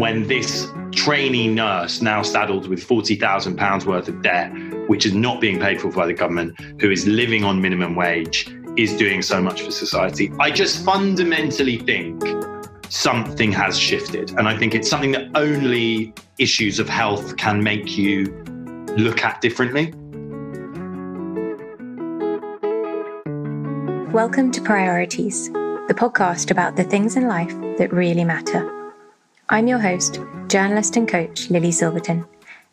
when this trainee nurse, now saddled with £40,000 worth of debt, which is not being paid for by the government, who is living on minimum wage, is doing so much for society. I just fundamentally think something has shifted. And I think it's something that only issues of health can make you look at differently. Welcome to Priorities, the podcast about the things in life that really matter. I'm your host, journalist and coach Lily Silverton,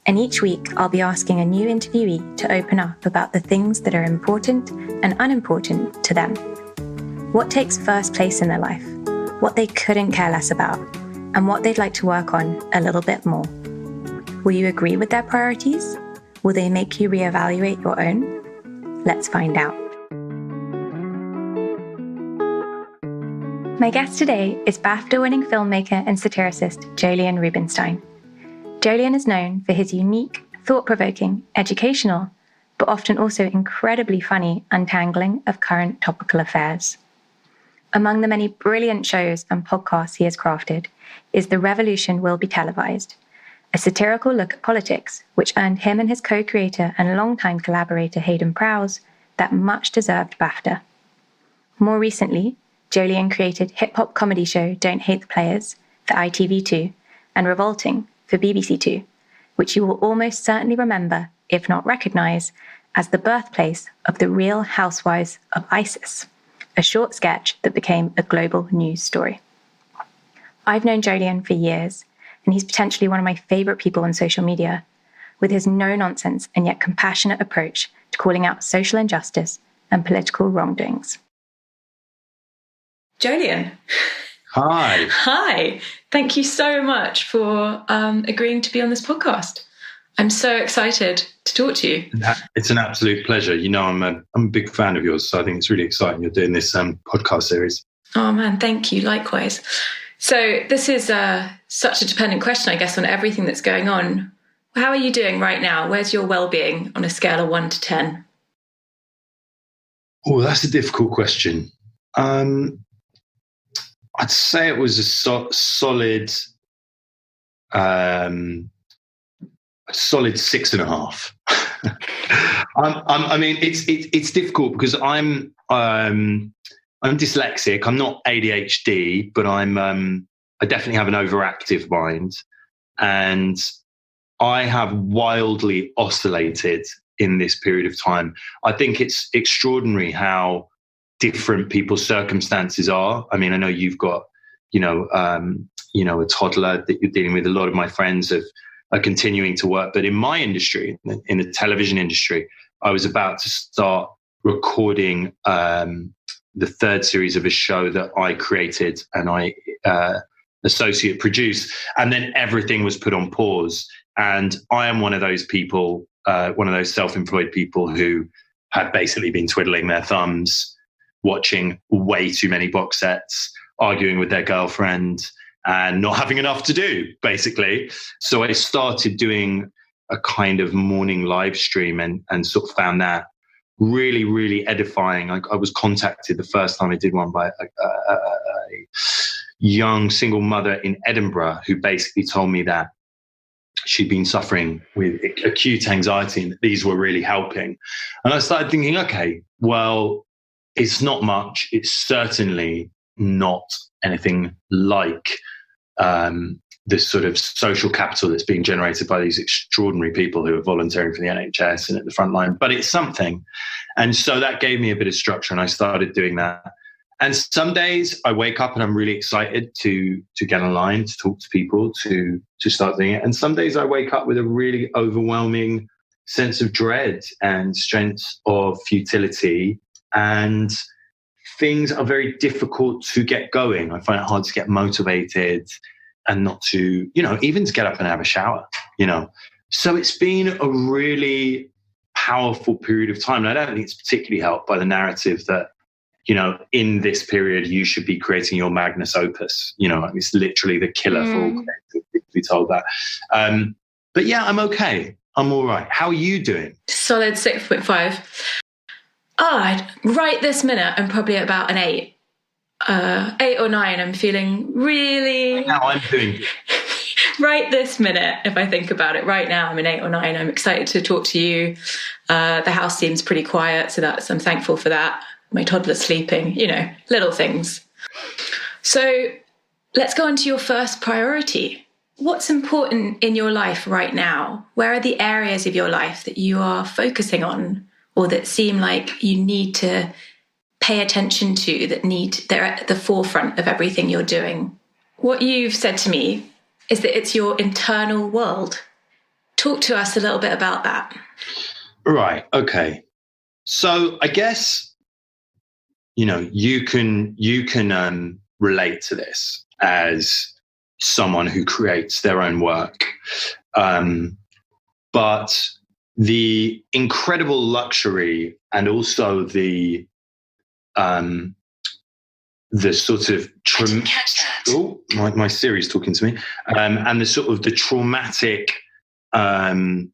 and each week I'll be asking a new interviewee to open up about the things that are important and unimportant to them. What takes first place in their life, what they couldn't care less about, and what they'd like to work on a little bit more. Will you agree with their priorities? Will they make you reevaluate your own? Let's find out. My guest today is BAFTA-winning filmmaker and satirist Jolyon Rubinstein. Jolyon is known for his unique, thought-provoking, educational, but often also incredibly funny untangling of current topical affairs. Among the many brilliant shows and podcasts he has crafted is The Revolution Will Be Televised, a satirical look at politics which earned him and his co-creator and longtime collaborator Hayden Prowse that much-deserved BAFTA. More recently, Jolyon created hip-hop comedy show Hate the Playaz for ITV2 and Revolting for BBC2, which you will almost certainly remember, if not recognise, as the birthplace of the Real Housewives of ISIS, a short sketch that became a global news story. I've known Jolyon for years, and he's potentially one of my favourite people on social media, with his no-nonsense and yet compassionate approach to calling out social injustice and political wrongdoings. Jolyon. Hi. Hi. Thank you so much for agreeing to be on this podcast. I'm so excited to talk to you. It's an absolute pleasure. You know, I'm a big fan of yours, so I think it's really exciting you're doing this podcast series. Oh man, thank you. Likewise. So this is such a dependent question, I guess, on everything that's going on. How are you doing right now? Where's your well-being on a scale of 1 to 10? Oh, that's a difficult question. I'd say it was a solid 6.5. I mean, it's difficult because I'm dyslexic. I'm not ADHD, but I definitely have an overactive mind, and I have wildly oscillated in this period of time. I think it's extraordinary how different people's circumstances are. I mean, I know you've got, a toddler that you're dealing with. A lot of my friends are continuing to work, but in my industry, in the television industry, I was about to start recording the third series of a show that I created and I associate produced, and then everything was put on pause. And I am one of those people, one of those self-employed people who had basically been twiddling their thumbs, watching way too many box sets, arguing with their girlfriend, and not having enough to do, basically. So I started doing a kind of morning live stream and sort of found that really, really edifying. I was contacted the first time I did one by a young single mother in Edinburgh who basically told me that she'd been suffering with acute anxiety and that these were really helping. And I started thinking, okay, well, it's not much. It's certainly not anything like this sort of social capital that's being generated by these extraordinary people who are volunteering for the NHS and at the front line, but it's something. And so that gave me a bit of structure, and I started doing that. And some days I wake up and I'm really excited to get online, to talk to people, to start doing it. And some days I wake up with a really overwhelming sense of dread and sense of futility, and things are very difficult to get going. I find it hard to get motivated and not to, even to get up and have a shower, So it's been a really powerful period of time. And I don't think it's particularly helped by the narrative that, in this period, you should be creating your magnus opus. It's literally the killer for all creators, to be told that. But yeah, I'm okay. I'm all right. How are you doing? Solid 6.5. Right this minute, I'm probably at about an 8. 8 or 9. I'm feeling really... Now I'm doing... right this minute, if I think about it, right now, I'm in 8 or 9. I'm excited to talk to you. The house seems pretty quiet, so I'm thankful for that. My toddler's sleeping, little things. So let's go on to your first priority. What's important in your life right now? Where are the areas of your life that you are focusing on, or that seem like you need to pay attention to, they're at the forefront of everything you're doing? What you've said to me is that it's your internal world. Talk to us a little bit about that. Right. Okay. So I guess, you can relate to this as someone who creates their own work. But the incredible luxury and also the sort of my Siri's talking to me, and the sort of the traumatic, sort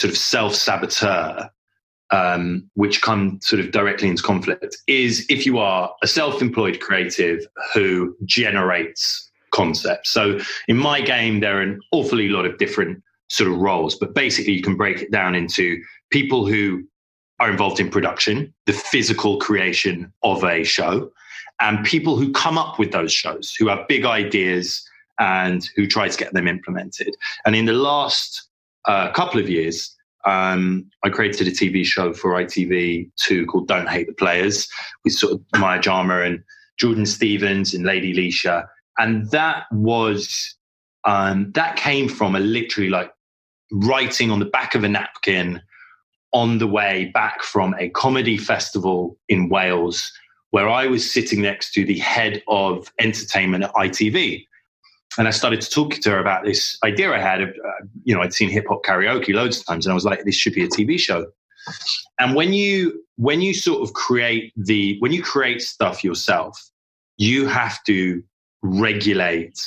of self-saboteur, which come sort of directly into conflict, is if you are a self-employed creative who generates concepts. So in my game, there are an awfully lot of different sort of roles, but basically you can break it down into people who are involved in production, the physical creation of a show, and people who come up with those shows, who have big ideas and who try to get them implemented. And in the last couple of years, I created a TV show for ITV2 called Hate the Playaz, with sort of Maya Jama and Jordan Stevens and Lady Leisha. And that was, that came from literally like writing on the back of a napkin on the way back from a comedy festival in Wales, where I was sitting next to the head of entertainment at ITV. And I started to talk to her about this idea I had of, I'd seen hip hop karaoke loads of times, and I was like, this should be a TV show. And when you sort of create stuff yourself, you have to regulate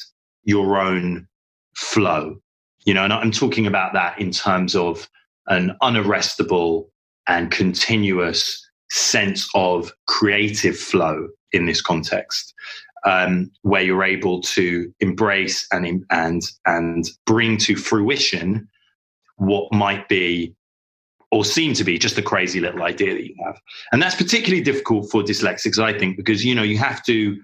your own flow, and I'm talking about that in terms of an unarrestable and continuous sense of creative flow in this context, where you're able to embrace and bring to fruition what might be or seem to be just a crazy little idea that you have. And that's particularly difficult for dyslexics, I think, because you have to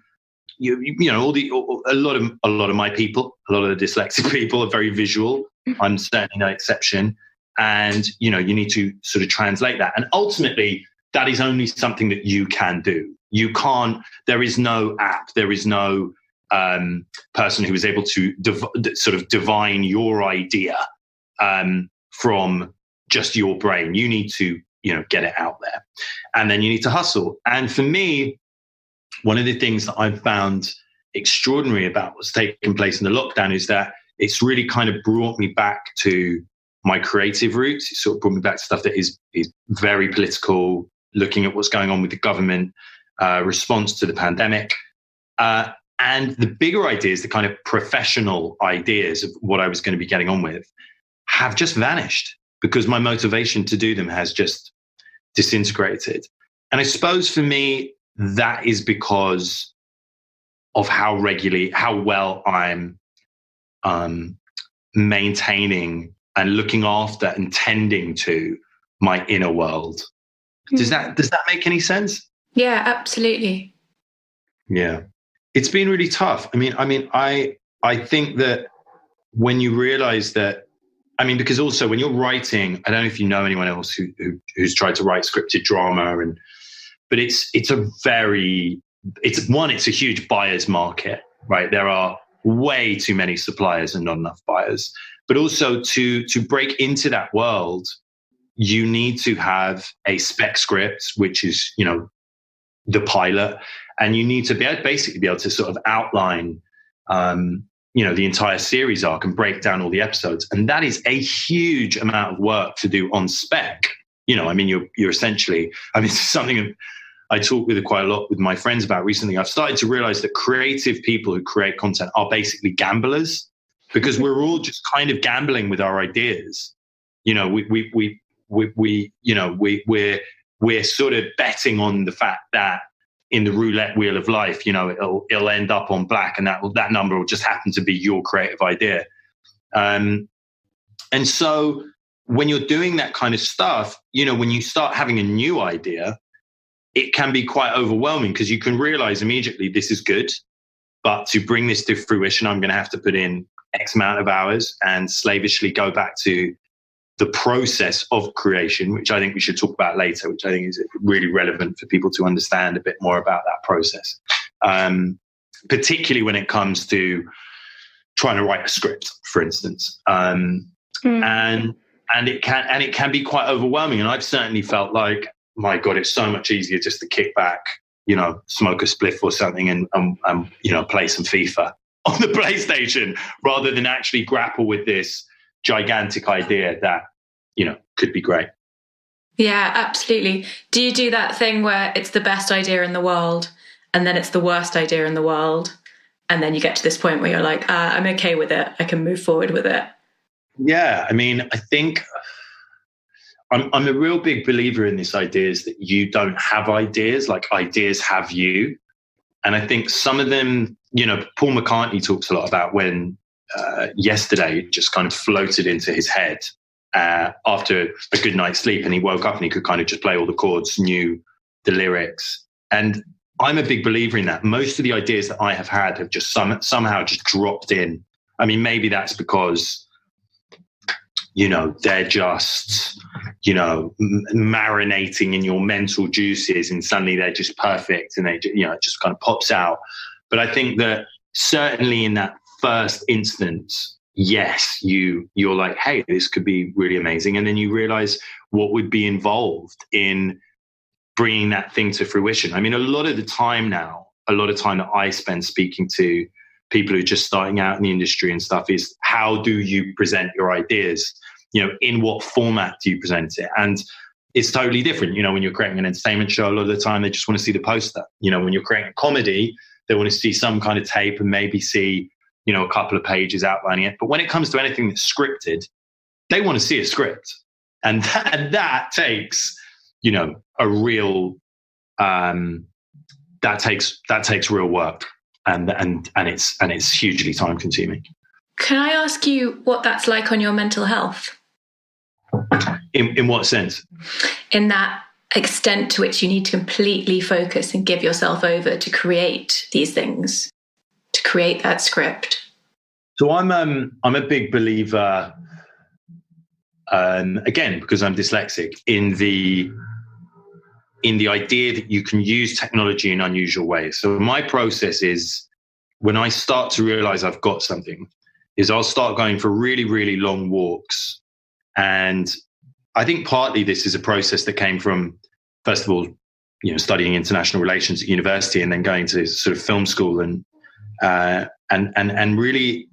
a lot of my people, a lot of the dyslexic people are very visual. I'm certainly no exception. And, you need to sort of translate that. And ultimately, that is only something that you can do. You can't, there is no app, there is no person who is able to sort of divine your idea from just your brain. You need to, get it out there. And then you need to hustle. And for me, one of the things that I've found extraordinary about what's taking place in the lockdown is that it's really kind of brought me back to my creative roots. It sort of brought me back to stuff that is very political, looking at what's going on with the government response to the pandemic. And the bigger ideas, the kind of professional ideas of what I was going to be getting on with, have just vanished because my motivation to do them has just disintegrated. And I suppose for me, that is because of how well I'm maintaining and looking after and tending to my inner world. Does that make any sense? Yeah, absolutely. Yeah. It's been really tough. I think that when you realize that, because also when you're writing, I don't know if you know anyone else who's tried to write scripted drama, but it's a huge buyer's market, right? There are way too many suppliers and not enough buyers. But also to break into that world, you need to have a spec script, which is, the pilot, and you need to basically be able to sort of outline, the entire series arc and break down all the episodes. And that is a huge amount of work to do on spec. You're essentially, this is something I talk with quite a lot with my friends about recently. I've started to realize that creative people who create content are basically gamblers, because we're all just kind of gambling with our ideas. We're sort of betting on the fact that in the roulette wheel of life, it'll end up on black, and that number will just happen to be your creative idea. And so when you're doing that kind of stuff, when you start having a new idea, it can be quite overwhelming because you can realize immediately this is good, but to bring this to fruition, I'm going to have to put in X amount of hours and slavishly go back to the process of creation, which I think we should talk about later, which I think is really relevant for people to understand a bit more about that process, particularly when it comes to trying to write a script, for instance. And it can be quite overwhelming. And I've certainly felt like, my God, it's so much easier just to kick back, smoke a spliff or something and play some FIFA on the PlayStation rather than actually grapple with this gigantic idea that, could be great. Yeah, absolutely. Do you do that thing where it's the best idea in the world and then it's the worst idea in the world, and then you get to this point where you're like, I'm okay with it, I can move forward with it? Yeah, I mean, I think I'm a real big believer in this idea is that you don't have ideas, like ideas have you. And I think some of them, Paul McCartney talks a lot about when yesterday just kind of floated into his head after a good night's sleep, and he woke up and he could kind of just play all the chords, knew the lyrics. And I'm a big believer in that. Most of the ideas that I have had have just somehow just dropped in. I mean, maybe that's because, they're just, marinating in your mental juices, and suddenly they're just perfect, and it just kind of pops out. But I think that certainly in that first instance, yes, you're like, hey, this could be really amazing. And then you realize what would be involved in bringing that thing to fruition. I mean, a lot of the time that I spend speaking to people who are just starting out in the industry and stuff is, how do you present your ideas? In what format do you present it? And it's totally different. When you're creating an entertainment show, a lot of the time they just want to see the poster. When you're creating a comedy, they want to see some kind of tape and maybe see, a couple of pages outlining it. But when it comes to anything that's scripted, they want to see a script. And that takes, a real, that takes real work. And it's hugely time consuming. Can I ask you what that's like on your mental health? In what sense? In that extent to which you need to completely focus and give yourself over to create these things, to create that script. So I'm a big believer, again, because I'm dyslexic, in the idea that you can use technology in unusual ways. So my process is, when I start to realize I've got something, is I'll start going for really, really long walks. And I think partly this is a process that came from, first of all, studying international relations at university, and then going to sort of film school, and really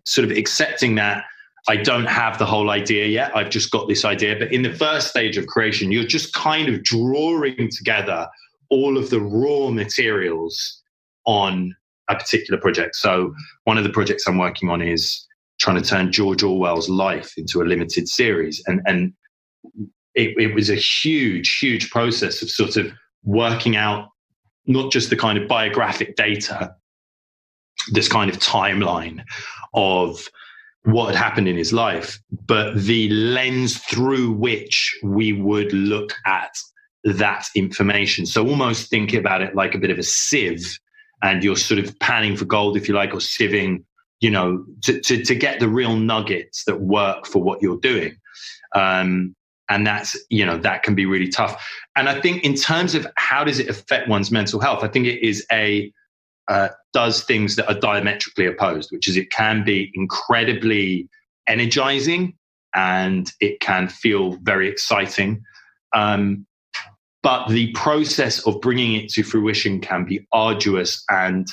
sort of accepting that I don't have the whole idea yet. I've just got this idea. But in the first stage of creation, you're just kind of drawing together all of the raw materials on a particular project. So one of the projects I'm working on is trying to turn George Orwell's life into a limited series. And it was a huge, huge process of sort of working out not just the kind of biographic data, this kind of timeline of what had happened in his life, but the lens through which we would look at that information. So almost think about it like a bit of a sieve, and you're sort of panning for gold, if you like, or sieving, to get the real nuggets that work for what you're doing. And that's, that can be really tough. And I think in terms of how does it affect one's mental health, I think it is does things that are diametrically opposed, which is it can be incredibly energizing and it can feel very exciting. But the process of bringing it to fruition can be arduous and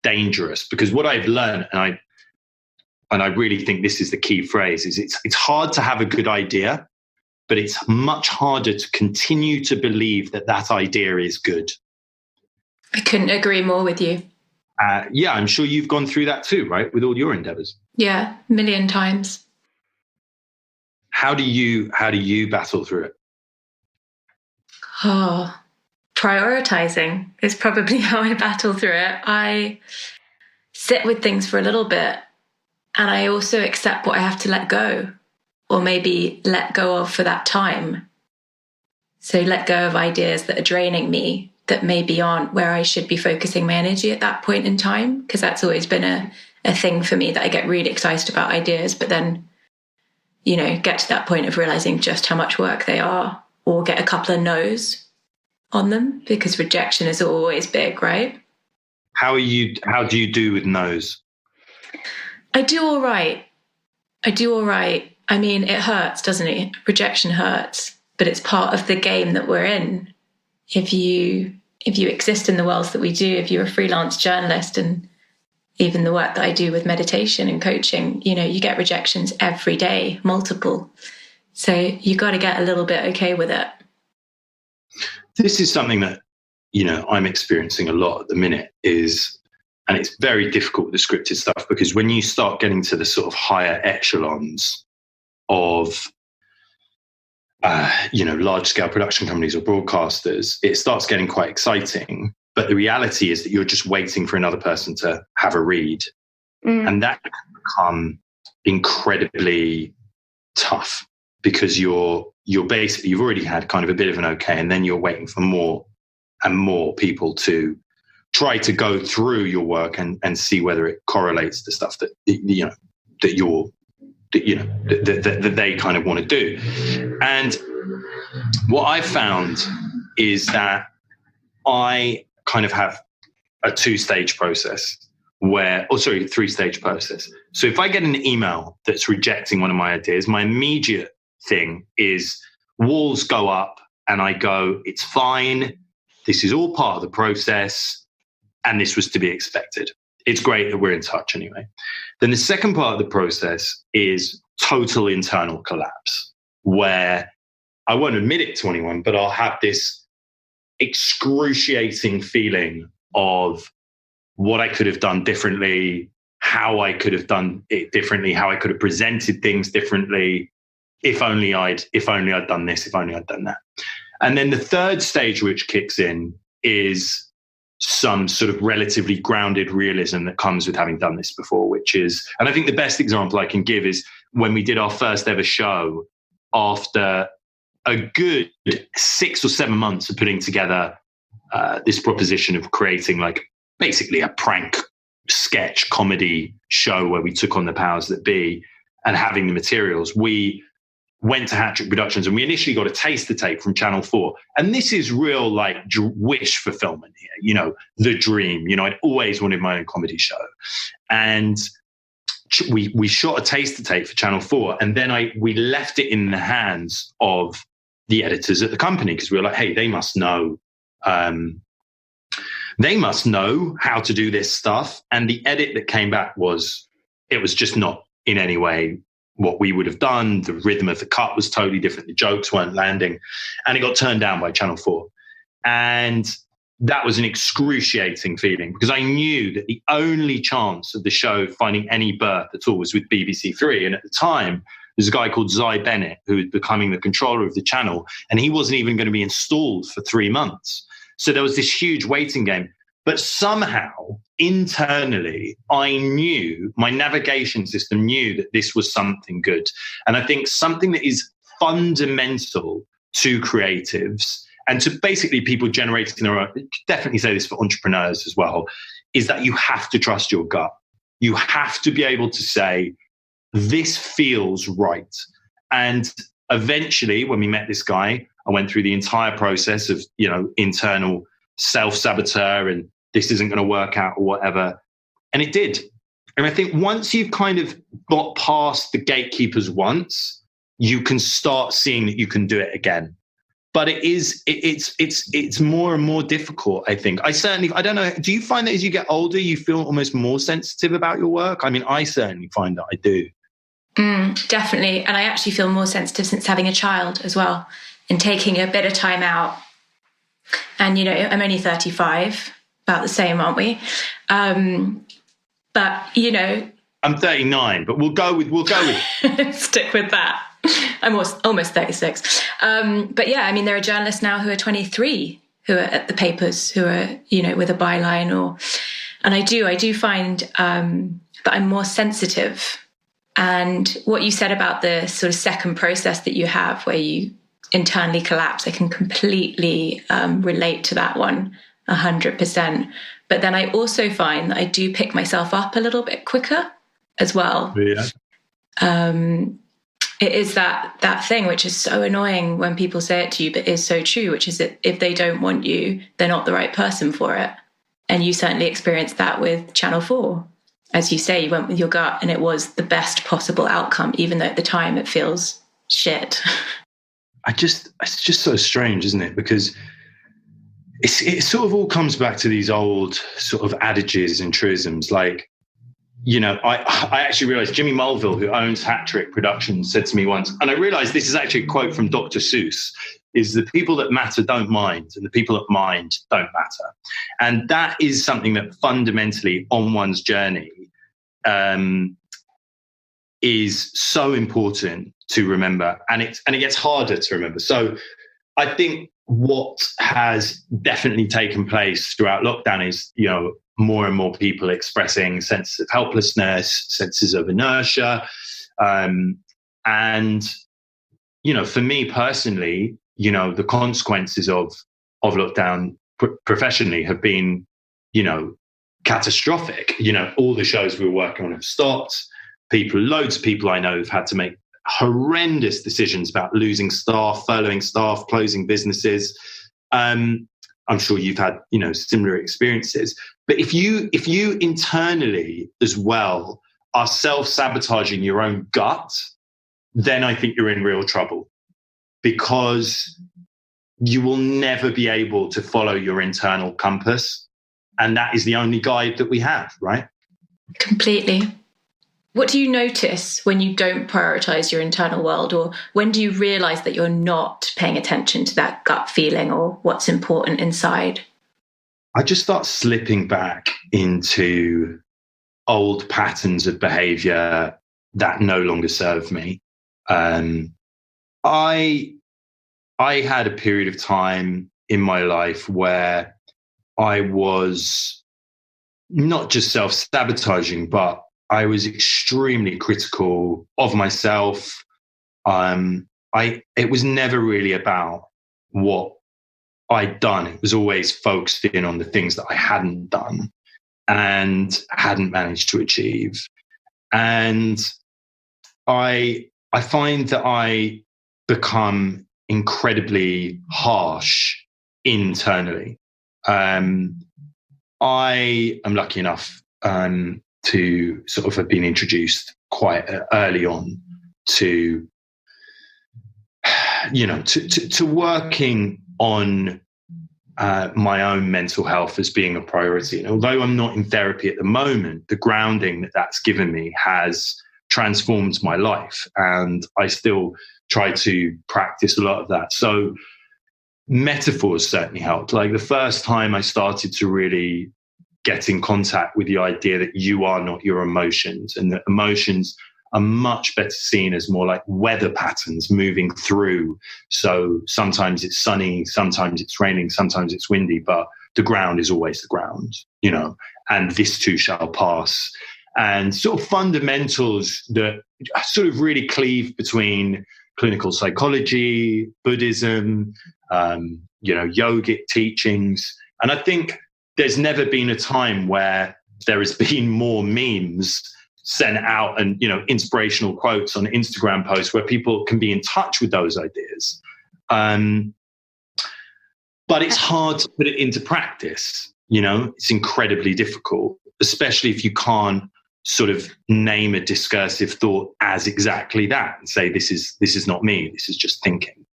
dangerous, because what I've learned, and I really think this is the key phrase, is it's hard to have a good idea, but it's much harder to continue to believe that idea is good. I couldn't agree more with you. Yeah, I'm sure you've gone through that too, right? With all your endeavors. Yeah, a million times. How do you battle through it? Oh, prioritizing is probably how I battle through it. I sit with things for a little bit, and I also accept what I have to let go, or maybe let go of for that time. So let go of ideas that are draining me, that maybe aren't where I should be focusing my energy at that point in time, because that's always been a thing for me, that I get really excited about ideas, but then, get to that point of realizing just how much work they are, or get a couple of no's on them, because rejection is always big, right? How do you do with no's? I do all right. I mean, it hurts, doesn't it? Rejection hurts, but it's part of the game that we're in. If you exist in the worlds that we do, if you're a freelance journalist, and even the work that I do with meditation and coaching, you get rejections every day, multiple. So you got to get a little bit okay with it. This is something that, I'm experiencing a lot at the minute and it's very difficult with the scripted stuff, because when you start getting to the sort of higher echelons of, large scale production companies or broadcasters, it starts getting quite exciting. But the reality is that you're just waiting for another person to have a read. And that can become incredibly tough, because you're basically, you've already had kind of a bit of an okay, and then you're waiting for more and more people to try to go through your work and see whether it correlates to stuff that that they kind of want to do. And what I've found is that I kind of have a three-stage process. So if I get an email that's rejecting one of my ideas, my immediate thing is walls go up, and I go, it's fine. This is all part of the process, and this was to be expected. It's great that we're in touch anyway. Then the second part of the process is total internal collapse, where I won't admit it to anyone, but I'll have this excruciating feeling of what I could have done differently, how I could have done it differently, how I could have presented things differently. If only I'd done this, if only I'd done that. And then the third stage which kicks in is some sort of relatively grounded realism that comes with having done this before, which is, and I think the best example I can give is when we did our first ever show, after a good 6 or 7 months of putting together this proposition of creating like basically a prank sketch comedy show where we took on the powers that be and having the materials, we went to Hat Trick Productions, and we initially got a taster tape from Channel 4. And this is real like wish fulfillment here, the dream. I'd always wanted my own comedy show. And we shot a taster tape for Channel 4, and then we left it in the hands of the editors at the company, because we were like, hey, they must know how to do this stuff. And the edit that came back was just not in any way what we would have done. The rhythm of the cut was totally different. The jokes weren't landing, and it got turned down by Channel 4. And that was an excruciating feeling, because I knew that the only chance of the show finding any birth at all was with BBC Three. And at the time, there's a guy called Zy Bennett who was becoming the controller of the channel, and he wasn't even going to be installed for 3 months. So there was this huge waiting game. But somehow, internally, I knew, my navigation system knew that this was something good. And I think something that is fundamental to creatives and to basically people generating their own, definitely say this for entrepreneurs as well, is that you have to trust your gut. You have to be able to say, this feels right. And eventually, when we met this guy, I went through the entire process of, internal self-saboteur and this isn't going to work out or whatever. And it did. And I think once you've kind of got past the gatekeepers once, you can start seeing that you can do it again. But it's more and more difficult, I think. I don't know, do you find that as you get older, you feel almost more sensitive about your work? I mean, I certainly find that I do. Definitely. And I actually feel more sensitive since having a child as well, and taking a bit of time out. And, I'm only 35, about the same, aren't we? But, I'm 39, but we'll go with stick with that. I'm almost 36. But yeah, I mean, there are journalists now who are 23 who are at the papers, who are, with a byline and I do find that I'm more sensitive. And what you said about the sort of second process that you have where you internally collapse, I can completely relate to that one 100%. But then I also find that I do pick myself up a little bit quicker as well. Yeah. It is that thing which is so annoying when people say it to you, but is so true, which is that if they don't want you, they're not the right person for it. And you certainly experienced that with Channel 4. As you say, you went with your gut and it was the best possible outcome, even though at the time it feels shit. It's just so strange, isn't it? Because it sort of all comes back to these old sort of adages and truisms. Like, I actually realized Jimmy Mulville, who owns Hat Trick Productions, said to me once, and I realized this is actually a quote from Dr. Seuss, is the people that matter don't mind and the people that mind don't matter. And that is something that fundamentally on one's journey is so important to remember. And it gets harder to remember. So I think what has definitely taken place throughout lockdown is, more and more people expressing senses of helplessness, senses of inertia. And, for me personally, the consequences of lockdown professionally have been, catastrophic. All the shows we were working on have stopped. Loads of people I know have had to make horrendous decisions about losing staff, furloughing staff, closing businesses. I'm sure you've had, similar experiences. But if you internally as well are self-sabotaging your own gut, then I think you're in real trouble, because you will never be able to follow your internal compass. And that is the only guide that we have, right? Completely. What do you notice when you don't prioritize your internal world, or when do you realize that you're not paying attention to that gut feeling or what's important inside? I just start slipping back into old patterns of behavior that no longer serve me. I had a period of time in my life where I was not just self-sabotaging, but I was extremely critical of myself. It was never really about what I'd done. It was always focused in on the things that I hadn't done and hadn't managed to achieve. And I find that I become incredibly harsh internally. I am lucky enough to sort of have been introduced quite early on to, to working on my own mental health as being a priority. And although I'm not in therapy at the moment, the grounding that that's given me has transformed my life, and I still try to practice a lot of that. So metaphors certainly helped. Like the first time I started to really get in contact with the idea that you are not your emotions, and that emotions are much better seen as more like weather patterns moving through. So sometimes it's sunny, sometimes it's raining, sometimes it's windy, but the ground is always the ground, and this too shall pass. And sort of fundamentals that sort of really cleave between clinical psychology, Buddhism, yogic teachings. And I think there's never been a time where there has been more memes sent out and, inspirational quotes on Instagram posts where people can be in touch with those ideas. But it's hard to put it into practice. It's incredibly difficult, especially if you can't sort of name a discursive thought as exactly that and say, this is not me, this is just thinking,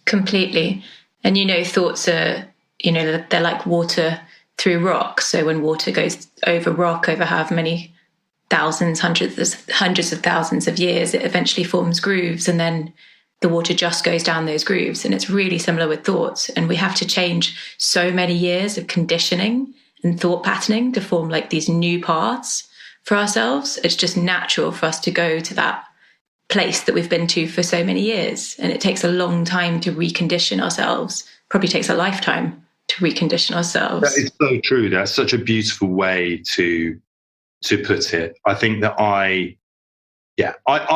Completely. And, thoughts are, they're like water through rock. So when water goes over rock over however many thousands, hundreds of thousands of years, it eventually forms grooves, and then the water just goes down those grooves. And it's really similar with thoughts. And we have to change so many years of conditioning and thought patterning to form like these new paths for ourselves. It's just natural for us to go to that place that we've been to for so many years. And it takes a long time to recondition ourselves. Probably takes a lifetime to recondition ourselves. That is so true. That's such a beautiful way to put it. I think that I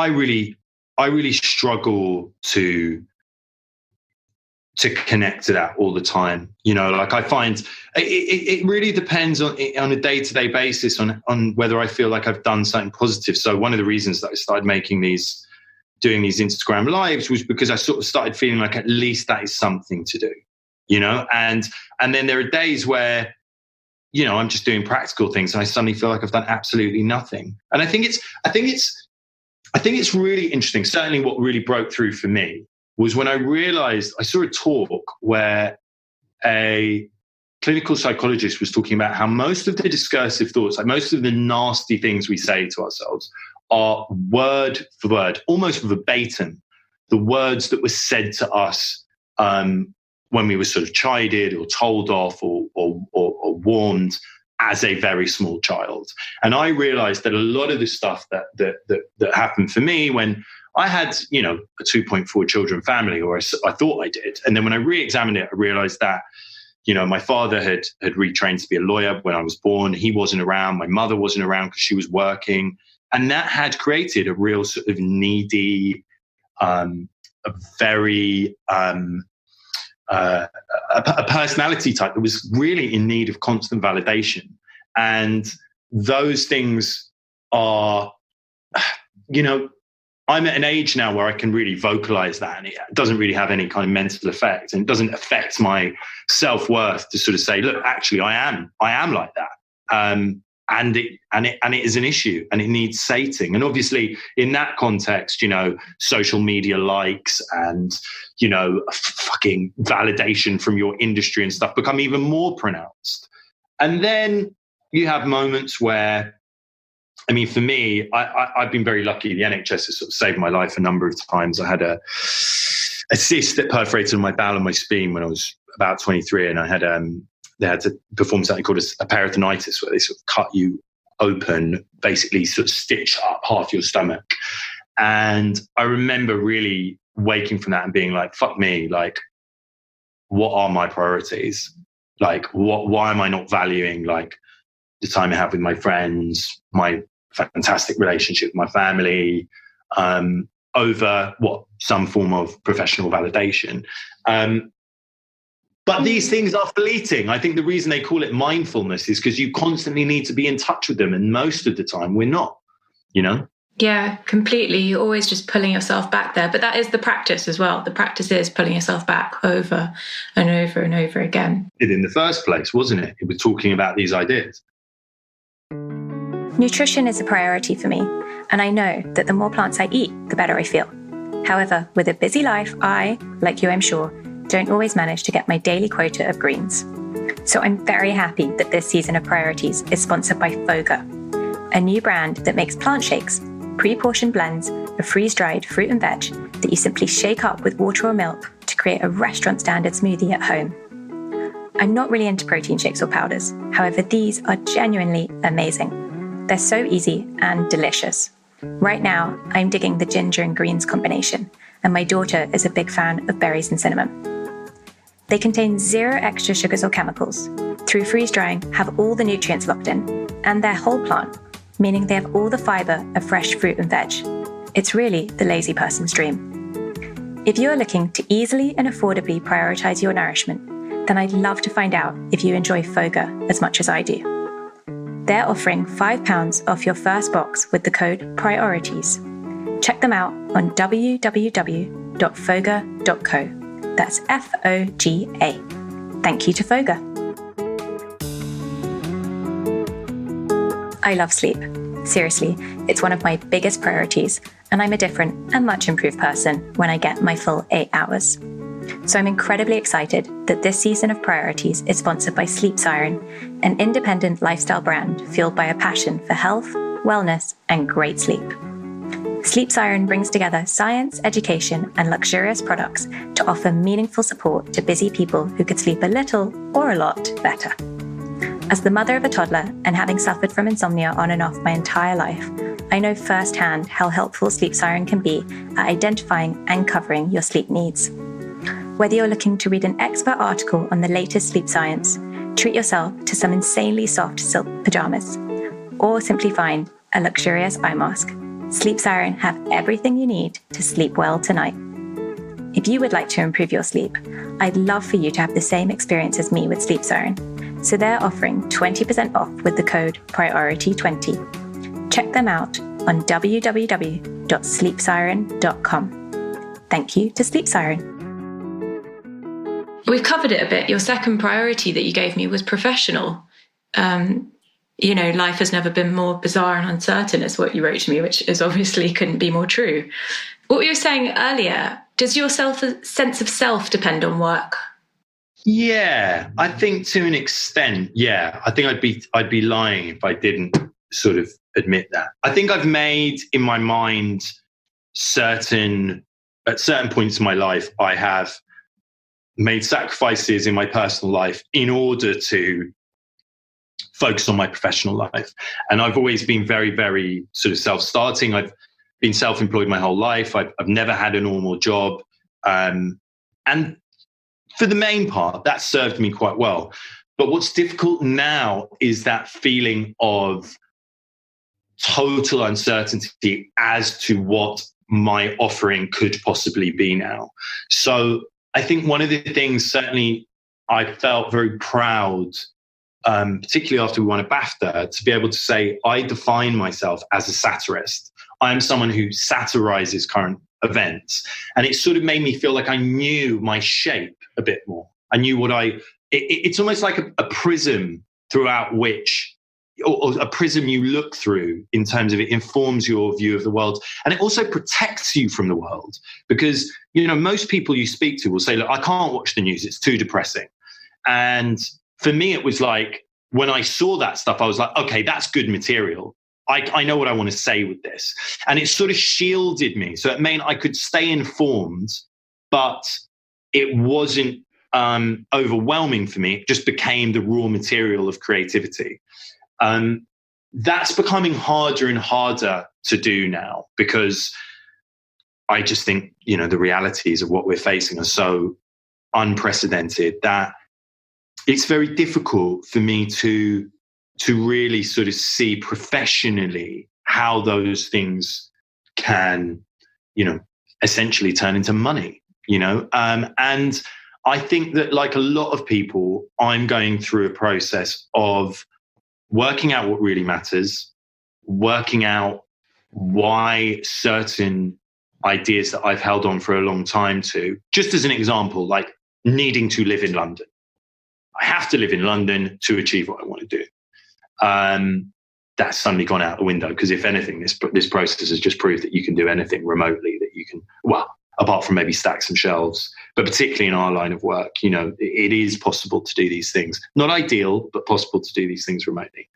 really struggle to connect to that all the time. You know, like I find it really depends on a day-to-day basis on whether I feel like I've done something positive. So one of the reasons that I started doing these Instagram lives was because I sort of started feeling like at least that is something to do, you know? And then there are days where, you know, I'm just doing practical things and I suddenly feel like I've done absolutely nothing. And I think it's really interesting. Certainly what really broke through for me was when I realized, I saw a talk where a clinical psychologist was talking about how most of the discursive thoughts, like most of the nasty things we say to ourselves, are word for word, almost verbatim, the words that were said to us when we were sort of chided or told off or warned as a very small child. And I realized that a lot of the stuff that happened for me when I had, you know, a 2.4 children family, or I thought I did. And then when I re-examined it, I realized that, you know, my father had retrained to be a lawyer when I was born. He wasn't around. My mother wasn't around because she was working. And that had created a real sort of needy, a personality type that was really in need of constant validation. And those things are, you know, I'm at an age now where I can really vocalize that, and it doesn't really have any kind of mental effect, and it doesn't affect my self-worth to sort of say, look, actually I am like that. And it is an issue, and it needs sating. And obviously in that context, you know, social media likes and, you know, fucking validation from your industry and stuff become even more pronounced. And then you have moments where, I mean, for me, I've been very lucky. The NHS has sort of saved my life a number of times. I had a cyst that perforated my bowel and my spine when I was about 23, and I had they had to perform something called a peritonitis, where they sort of cut you open, basically sort of stitch up half your stomach. And I remember really waking from that and being like, fuck me, like, what are my priorities? Like, why am I not valuing, like, the time I have with my friends, my fantastic relationship with my family, over some form of professional validation. But these things are fleeting. I think the reason they call it mindfulness is because you constantly need to be in touch with them. And most of the time we're not, you know? Yeah, completely. You're always just pulling yourself back there. But that is the practice as well. The practice is pulling yourself back over and over and over again. In the first place, wasn't it? It was talking about these ideas. Nutrition is a priority for me, and I know that the more plants I eat, the better I feel. However, with a busy life, I, like you I'm sure, don't always manage to get my daily quota of greens. So I'm very happy that this season of Priorities is sponsored by Foga, a new brand that makes plant shakes, pre-portioned blends of freeze-dried fruit and veg that you simply shake up with water or milk to create a restaurant-standard smoothie at home. I'm not really into protein shakes or powders. However, these are genuinely amazing. They're so easy and delicious. Right now, I'm digging the ginger and greens combination, and my daughter is a big fan of berries and cinnamon. They contain 0 extra sugars or chemicals. Through freeze drying, have all the nutrients locked in, and they're whole plant, meaning they have all the fiber of fresh fruit and veg. It's really the lazy person's dream. If you're looking to easily and affordably prioritize your nourishment, then I'd love to find out if you enjoy Foga as much as I do. They're offering £5 off your first box with the code PRIORITIES. Check them out on www.foga.co. That's FOGA. Thank you to Foga. I love sleep. Seriously, it's one of my biggest priorities, and I'm a different and much improved person when I get my full 8 hours. So I'm incredibly excited that this season of Priorities is sponsored by Sleep Siren, an independent lifestyle brand fueled by a passion for health, wellness, and great sleep. Sleep Siren brings together science, education, and luxurious products to offer meaningful support to busy people who could sleep a little or a lot better. As the mother of a toddler and having suffered from insomnia on and off my entire life, I know firsthand how helpful Sleep Siren can be at identifying and covering your sleep needs. Whether you're looking to read an expert article on the latest sleep science, treat yourself to some insanely soft silk pajamas, or simply find a luxurious eye mask, Sleep Siren have everything you need to sleep well tonight. If you would like to improve your sleep, I'd love for you to have the same experience as me with Sleep Siren. So they're offering 20% off with the code PRIORITY20. Check them out on www.sleepsiren.com. Thank you to Sleep Siren. We've covered it a bit. Your second priority that you gave me was professional. Life has never been more bizarre and uncertain, is what you wrote to me, which is obviously couldn't be more true. What you were saying earlier, does your sense of self depend on work? Yeah, I think to an extent, yeah. I think I'd be lying if I didn't sort of admit that. I think I've made in my mind at certain points in my life, I have made sacrifices in my personal life in order to focus on my professional life. And I've always been very, very sort of self-starting. I've been self-employed my whole life. I've never had a normal job. And for the main part, that served me quite well. But what's difficult now is that feeling of total uncertainty as to what my offering could possibly be now. So I think one of the things certainly I felt very proud, particularly after we won a BAFTA, to be able to say, I define myself as a satirist. I'm someone who satirizes current events. And it sort of made me feel like I knew my shape a bit more. I knew it's almost like a prism throughout which, or a prism you look through in terms of it informs your view of the world. And it also protects you from the world because, most people you speak to will say, look, I can't watch the news. It's too depressing. And for me, it was like, when I saw that stuff, I was like, okay, that's good material. I know what I want to say with this. And it sort of shielded me. So it meant I could stay informed, but it wasn't overwhelming for me. It just became the raw material of creativity. That's becoming harder and harder to do now because I just think, the realities of what we're facing are so unprecedented that it's very difficult for me to really sort of see professionally how those things can, essentially turn into money, and I think that like a lot of people, I'm going through a process of working out what really matters, working out why certain ideas that I've held on for a long time to, just as an example, like needing to live in London. I have to live in London to achieve what I want to do. That's suddenly gone out the window because if anything, this process has just proved that you can do anything remotely, that you can, apart from maybe stack some shelves, but particularly in our line of work, it is possible to do these things. Not ideal, but possible to do these things remotely.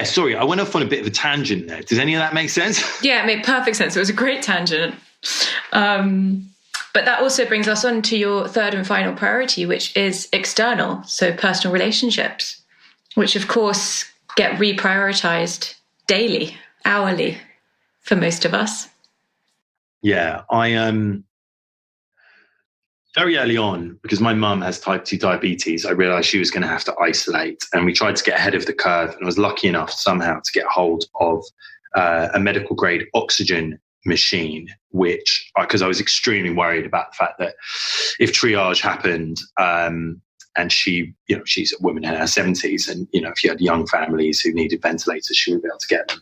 Sorry, I went off on a bit of a tangent there. Does any of that make sense? Yeah, it made perfect sense. It was a great tangent. But that also brings us on to your third and final priority, which is external, so personal relationships, which of course get reprioritized daily, hourly for most of us. Yeah, I very early on, because my mum has type 2 diabetes, I realised she was going to have to isolate, and we tried to get ahead of the curve, and I was lucky enough somehow to get hold of a medical grade oxygen machine, which, because I was extremely worried about the fact that if triage happened, and she, she's a woman in her 70s, and, if you had young families who needed ventilators, she would be able to get them.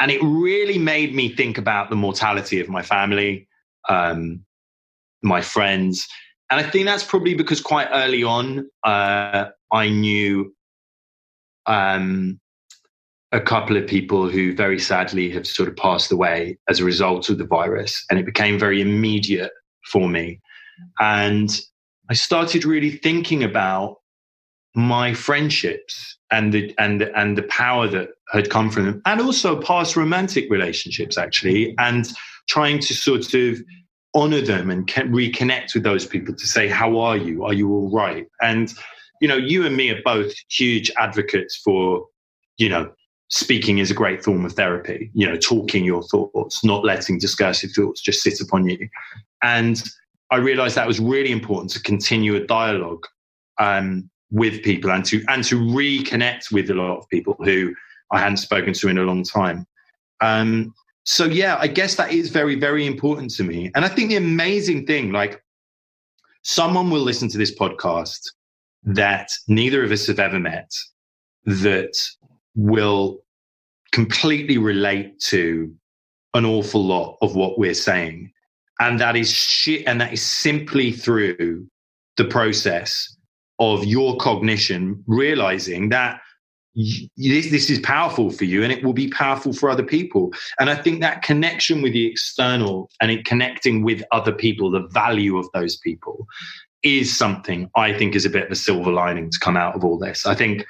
And it really made me think about the mortality of my family, my friends. And I think that's probably because quite early on, I knew a couple of people who very sadly have sort of passed away as a result of the virus. And it became very immediate for me. And I started really thinking about my friendships and the power that had come from them, and also past romantic relationships, actually, and trying to sort of honor them and reconnect with those people to say, how are you? Are you all right? And, you know, you and me are both huge advocates for, you know, speaking is a great form of therapy, you know, talking your thoughts, not letting discursive thoughts just sit upon you. And I realized that was really important to continue a dialogue with people and to reconnect with a lot of people who I hadn't spoken to in a long time. So yeah, I guess that is very, very important to me. And I think the amazing thing, like, someone will listen to this podcast that neither of us have ever met, that will completely relate to an awful lot of what we're saying. And that is simply through the process of your cognition realizing that this is powerful for you and it will be powerful for other people. And I think that connection with the external and it connecting with other people, the value of those people, is something I think is a bit of a silver lining to come out of all this. I think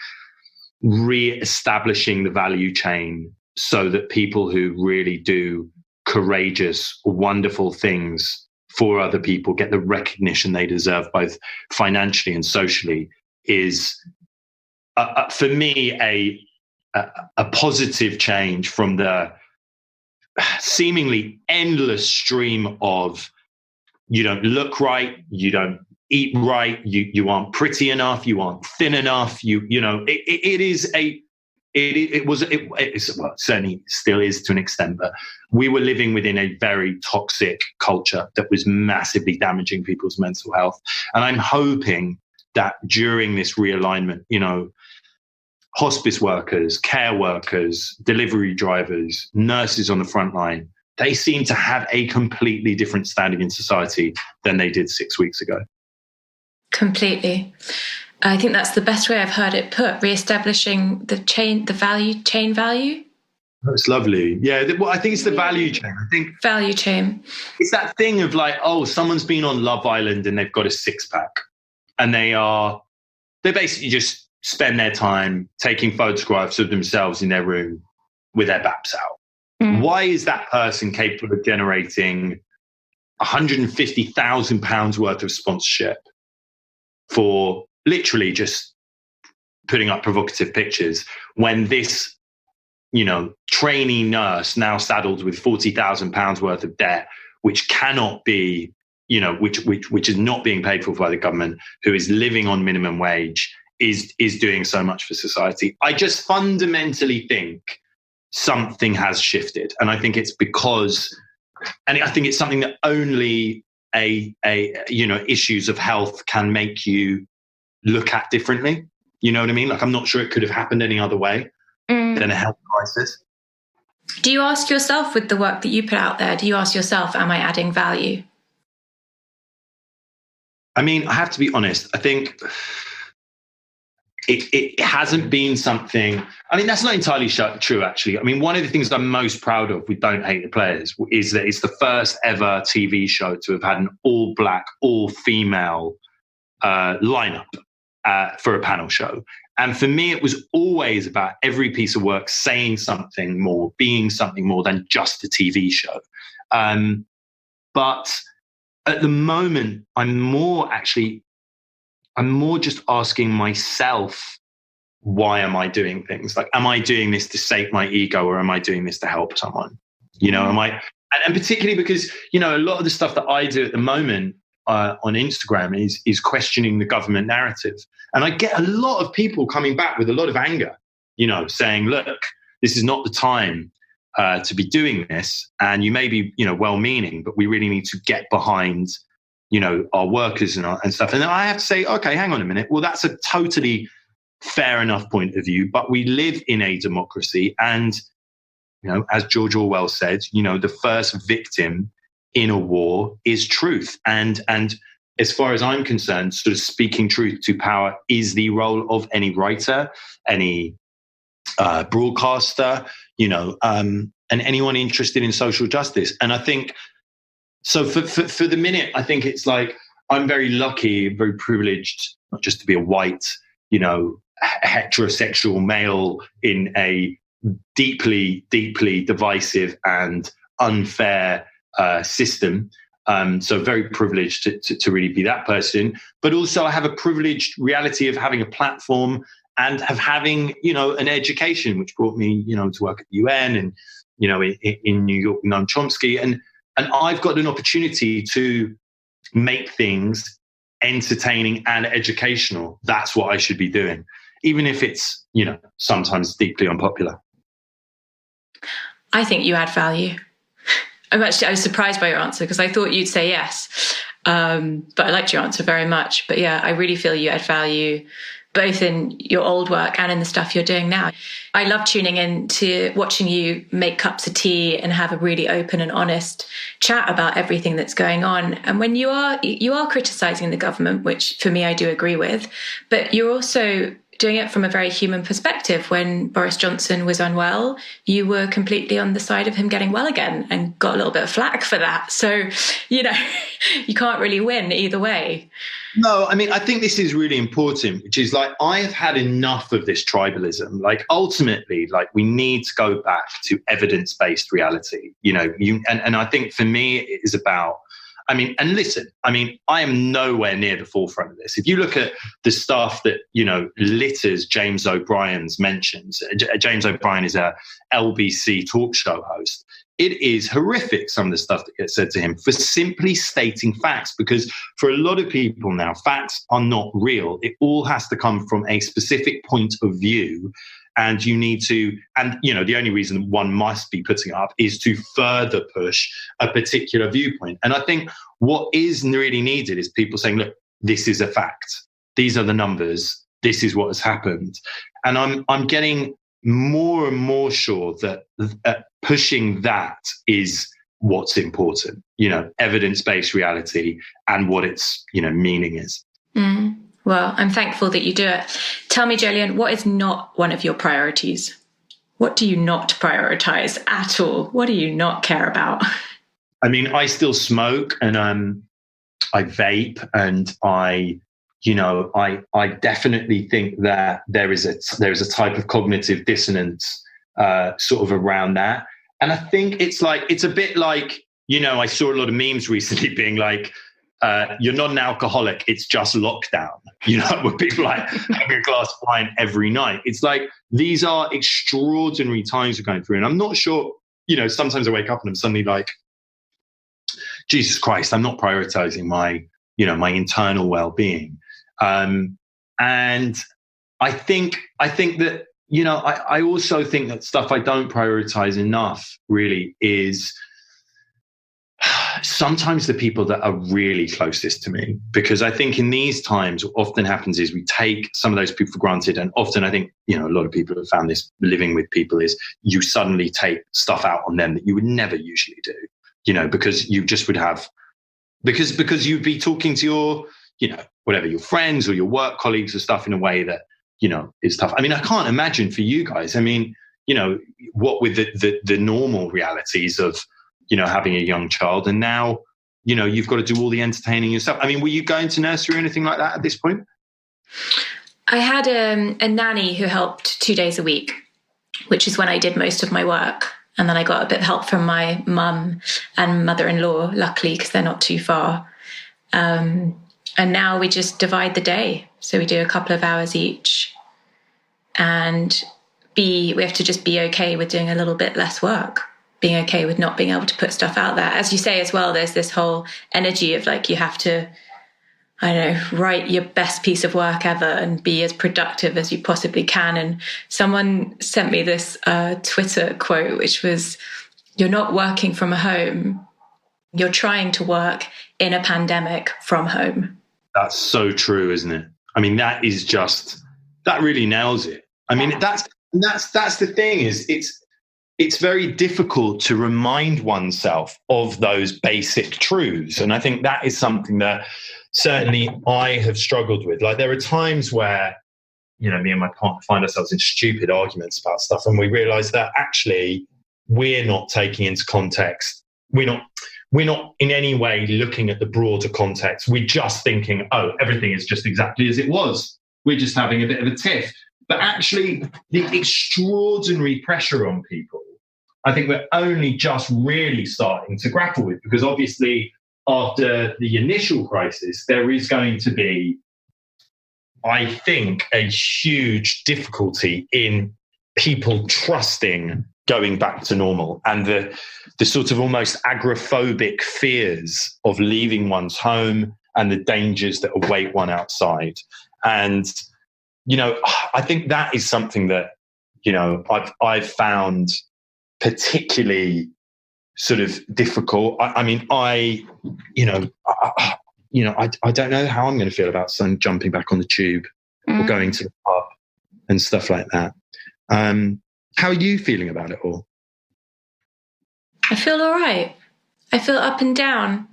re-establishing the value chain so that people who really do courageous, wonderful things for other people get the recognition they deserve, both financially and socially, is for me a positive change from the seemingly endless stream of you don't look right, you don't eat right, you aren't pretty enough, you aren't thin enough, it certainly still is to an extent, but we were living within a very toxic culture that was massively damaging people's mental health. And I'm hoping that during this realignment, you know, hospice workers, care workers, delivery drivers, nurses on the front line, they seem to have a completely different standing in society than they did 6 weeks ago. Completely. I think that's the best way I've heard it put, re-establishing the chain value. That's lovely. Yeah, well, I think it's the value chain. I think value chain. It's that thing of like, oh, someone's been on Love Island and they've got a six-pack and they basically just spend their time taking photographs of themselves in their room with their baps out. Mm. Why is that person capable of generating £150,000 worth of sponsorship for literally just putting up provocative pictures when this, you know, trainee nurse now saddled with £40,000 worth of debt, which cannot be, you know, which is not being paid for by the government, who is living on minimum wage, is doing so much for society. I just fundamentally think something has shifted. And I think it's because, and I think it's something that only issues of health can make you look at differently. You know what I mean? Like, I'm not sure it could have happened any other way than a health crisis. Do you ask yourself, with the work that you put out there, do you ask yourself, am I adding value? I mean, I have to be honest. I think it hasn't been something. I mean, that's not entirely true, actually. I mean, one of the things I'm most proud of with Don't Hate the Playaz is that it's the first ever TV show to have had an all-black, all-female lineup for a panel show. And for me, it was always about every piece of work saying something more, being something more than just a TV show. But at the moment, I'm more just asking myself, why am I doing things? Like, am I doing this to sate my ego, or am I doing this to help someone? You know, and particularly because, you know, a lot of the stuff that I do at the moment on Instagram is questioning the government narrative. And I get a lot of people coming back with a lot of anger, you know, saying, look, this is not the time to be doing this. And you may be, you know, well-meaning, but we really need to get behind, you know, our workers and stuff. And then I have to say, okay, hang on a minute. Well, that's a totally fair enough point of view, but we live in a democracy. And, you know, as George Orwell said, you know, the first victim in a war is truth. And as far as I'm concerned, sort of speaking truth to power is the role of any writer, any broadcaster, you know, and anyone interested in social justice. And I think, so for the minute, I think it's like, I'm very lucky, very privileged, not just to be a white, you know, heterosexual male in a deeply, deeply divisive and unfair system, So very privileged to really be that person. But also I have a privileged reality of having a platform and of having, an education, which brought me, to work at the UN and, in New York, Noam Chomsky. And I've got an opportunity to make things entertaining and educational. That's what I should be doing, even if it's, sometimes deeply unpopular. I think you add value. I was surprised by your answer because I thought you'd say yes. But I liked your answer very much. But yeah, I really feel you add value both in your old work and in the stuff you're doing now. I love tuning in to watching you make cups of tea and have a really open and honest chat about everything that's going on. And when you are criticizing the government, which for me I do agree with, but you're also doing it from a very human perspective. When Boris Johnson was unwell, you were completely on the side of him getting well again and got a little bit of flack for that. So, you can't really win either way. No, I mean, I think this is really important, which is like, I have had enough of this tribalism. Like, ultimately, we need to go back to evidence-based reality, and I think for me, it is about, and listen, I am nowhere near the forefront of this. If you look at the stuff that, litters James O'Brien's mentions, James O'Brien is a LBC talk show host. It is horrific, some of the stuff that gets said to him for simply stating facts, because for a lot of people now, facts are not real. It all has to come from a specific point of view. And you need to, the only reason one must be putting it up is to further push a particular viewpoint. And I think what is really needed is people saying, look, this is a fact. These are the numbers. This is what has happened. And I'm getting more and more sure that pushing that is what's important, evidence-based reality and what its, meaning is. Mm. Well, I'm thankful that you do it. Tell me, Jolyon, what is not one of your priorities? What do you not prioritize at all? What do you not care about? I still smoke and I vape, and I definitely think that there is a type of cognitive dissonance sort of around that. And I think it's a bit like, I saw a lot of memes recently being like, you're not an alcoholic, it's just lockdown, where people having a glass of wine every night. It's like, these are extraordinary times we're going through. And I'm not sure, sometimes I wake up and I'm suddenly like, Jesus Christ, I'm not prioritizing my internal well-being. And I think that, I also think that stuff I don't prioritize enough really is sometimes the people that are really closest to me, because I think in these times, what often happens is we take some of those people for granted. And often I think, a lot of people have found this living with people is you suddenly take stuff out on them that you would never usually do, because you just would have, because you'd be talking to your, whatever, your friends or your work colleagues or stuff in a way that, is tough. I can't imagine for you guys, what with the normal realities of, having a young child, and now, you've got to do all the entertaining yourself. Were you going to nursery or anything like that at this point? I had a nanny who helped 2 days a week, which is when I did most of my work. And then I got a bit of help from my mum and mother-in-law, luckily, because they're not too far. And now we just divide the day. So we do a couple of hours each. And we have to just be okay with doing a little bit less work, being okay with not being able to put stuff out there. As you say as well, there's this whole energy of you have to, write your best piece of work ever and be as productive as you possibly can. And someone sent me this Twitter quote, which was, you're not working from home, you're trying to work in a pandemic from home. That's so true, isn't it? That is just, that really nails it. That's the thing is it's very difficult to remind oneself of those basic truths. And I think that is something that certainly I have struggled with. There are times where, me and my partner find ourselves in stupid arguments about stuff, and we realize that actually we're not taking into context. We're not in any way looking at the broader context. We're just thinking, oh, everything is just exactly as it was. We're just having a bit of a tiff. But actually, the extraordinary pressure on people, I think we're only just really starting to grapple with, because obviously, after the initial crisis, there is going to be, I think, a huge difficulty in people trusting going back to normal, and the sort of almost agoraphobic fears of leaving one's home and the dangers that await one outside. And, I think that is something that, I've found particularly sort of difficult. I don't know how I'm going to feel about someone jumping back on the tube or going to the pub and stuff like that. How are you feeling about it all? I feel all right. I feel up and down.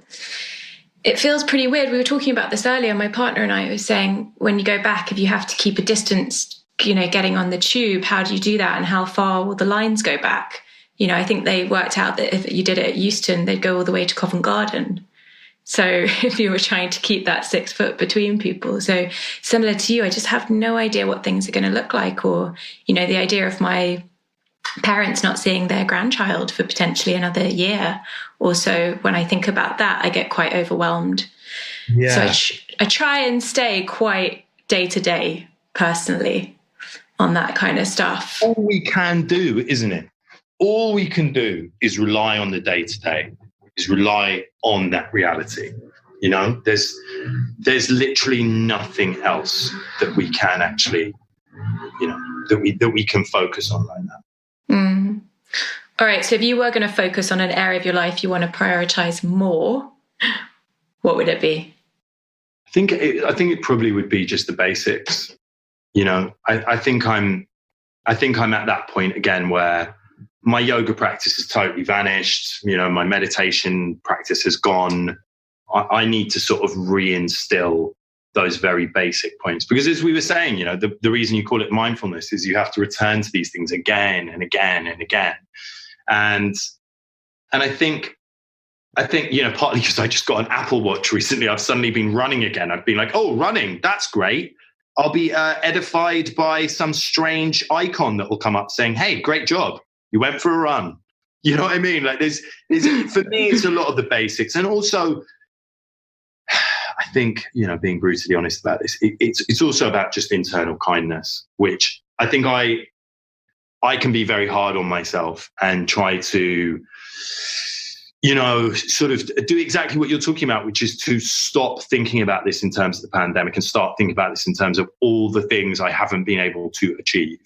It feels pretty weird. We were talking about this earlier. My partner and I were saying, when you go back, if you have to keep a distance, getting on the tube, how do you do that? And how far will the lines go back? I think they worked out that if you did it at Euston, they'd go all the way to Covent Garden. So if you were trying to keep that 6 foot between people. So similar to you, I just have no idea what things are going to look like, or, the idea of my parents not seeing their grandchild for potentially another year or so. When I think about that, I get quite overwhelmed. Yeah. So I try and stay quite day to day personally on that kind of stuff. All we can do, isn't it? All we can do is rely on the day to day, is rely on that reality. There's literally nothing else that we can actually, that we can focus on like that. Mm. All right. So if you were going to focus on an area of your life you want to prioritize more, what would it be? I think it probably would be just the basics. I think I'm at that point again where my yoga practice has totally vanished. My meditation practice has gone. I need to sort of reinstill those very basic points, because as we were saying, the reason you call it mindfulness is you have to return to these things again and again and again. And I think, partly because I just got an Apple Watch recently, I've suddenly been running again. I've been like, oh, running, that's great. I'll be edified by some strange icon that will come up saying, hey, great job. You went for a run. You know what I mean? Like there's for me, it's a lot of the basics. And also, I think, being brutally honest about this, it's also about just internal kindness, which I think I can be very hard on myself and try to, sort of do exactly what you're talking about, which is to stop thinking about this in terms of the pandemic and start thinking about this in terms of all the things I haven't been able to achieve.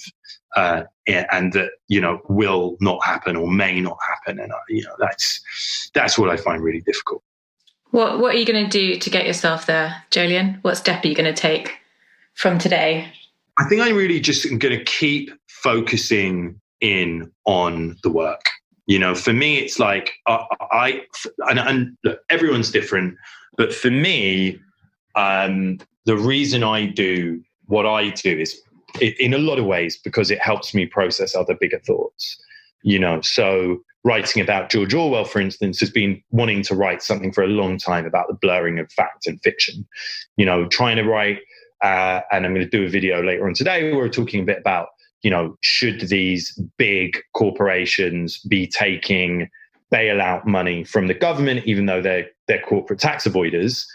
And that, will not happen or may not happen. And, that's what I find really difficult. What are you going to do to get yourself there, Jolyon? What step are you going to take from today? I think I really just am going to keep focusing in on the work. For me, it's like, and look, everyone's different, but for me, the reason I do what I do is in a lot of ways because it helps me process other bigger thoughts, so writing about George Orwell, for instance, has been wanting to write something for a long time about the blurring of fact and fiction, trying to write, and I'm going to do a video later on today where we're talking a bit about, should these big corporations be taking bailout money from the government, even though they're corporate tax avoiders?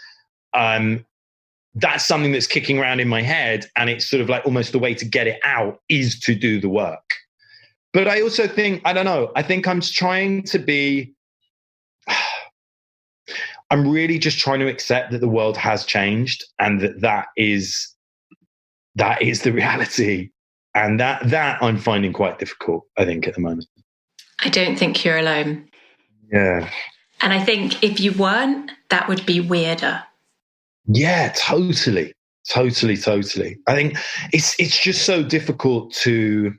That's something that's kicking around in my head. And it's sort of like almost the way to get it out is to do the work. But I also think, I don't know, I think I'm trying to be, I'm really just trying to accept that the world has changed and that is the reality. And that I'm finding quite difficult, I think, at the moment. I don't think you're alone. Yeah. And I think if you weren't, that would be weirder. Yeah, totally. I think it's just so difficult to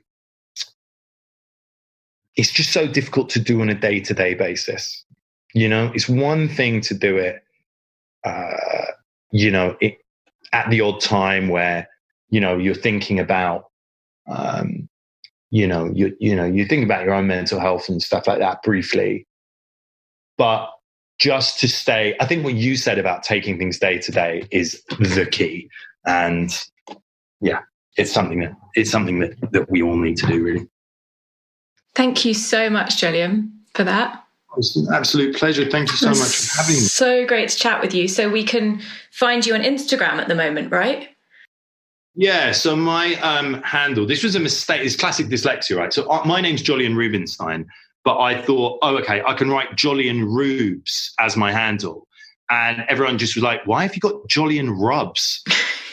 do on a day-to-day basis. It's one thing to do it, at the odd time where, you're thinking about, you think about your own mental health and stuff like that briefly, but just to stay, I think what you said about taking things day to day is the key. And yeah, it's something that we all need to do, really. Thank you so much, Jolyon, for that. It's an absolute pleasure. Thank you so much for having me. So great to chat with you. So we can find you on Instagram at the moment, right? Yeah, so my handle, this was a mistake, it's classic dyslexia, right? So my name's Jolyon Rubinstein, but I thought, okay, I can write Jolyon Rubes as my handle. And everyone just was like, why have you got Jolyon Rubs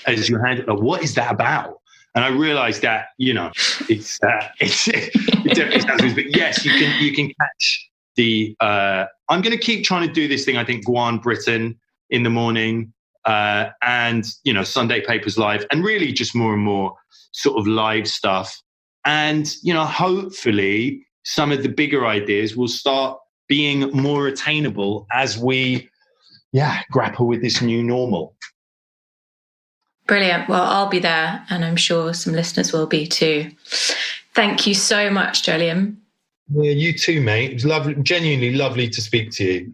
as your handle? What is that about? And I realized that, it's it definitely sounds weird, but yes, you can catch the, I'm going to keep trying to do this thing, I think, Guan Britain in the morning, and Sunday Papers Live, and really just more and more sort of live stuff. And hopefully some of the bigger ideas will start being more attainable as we grapple with this new normal. Brilliant. Well, I'll be there, and I'm sure some listeners will be too. Thank you so much, Jolyon. Yeah, you too, mate. It was lovely, genuinely lovely to speak to you.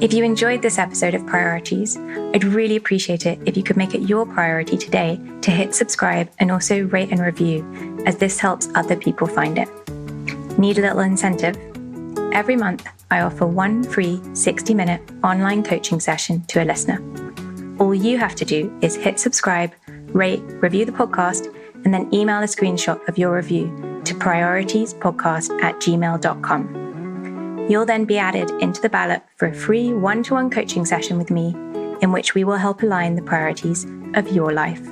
If you enjoyed this episode of Priorities, I'd really appreciate it if you could make it your priority today to hit subscribe and also rate and review, as this helps other people find it. Need a little incentive? Every month, I offer one free 60-minute online coaching session to a listener. All you have to do is hit subscribe, rate, review the podcast, and then email a screenshot of your review to prioritiespodcast@gmail.com. You'll then be added into the ballot for a free one-to-one coaching session with me, in which we will help align the priorities of your life.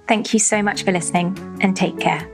Thank you so much for listening, and take care.